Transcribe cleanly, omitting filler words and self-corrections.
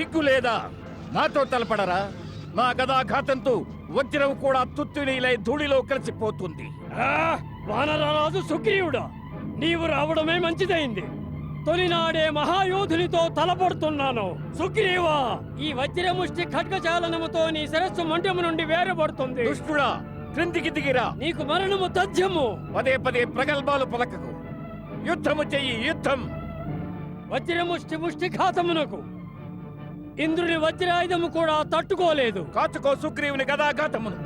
సిగ్గు లేదా? నాతో తలపడరా? నా గదాఘాతంతో వజ్రం కూడా తుత్తునీలై ధూళిలో కలిసిపోతుంది. వానరరాజు సుగ్రీవుడా, నీవు రావడమే మంచిదైంది. తొలినాడే మహాయోధునితో తలపడుతున్నాను. సుగ్రీవా, ఈ వజ్రముష్టి ఖడ్గచాలనముతో నీ శిరస్సు మంటము నుండి వేరబడుతుంది. దుష్టుడా, క్రిందికి దిగిరా. నీకు మరణము తథ్యము. పదే పదే ప్రగల్భాలు పలకకు. యుద్ధము చెయ్యి, యుద్ధం. వజ్రముష్టి ముష్టిఘాతమునకు ఇంద్రుని వజ్రాయుధము కూడా తట్టుకోలేదు. కాచుకో సుగ్రీవుని గదాఘాతమును.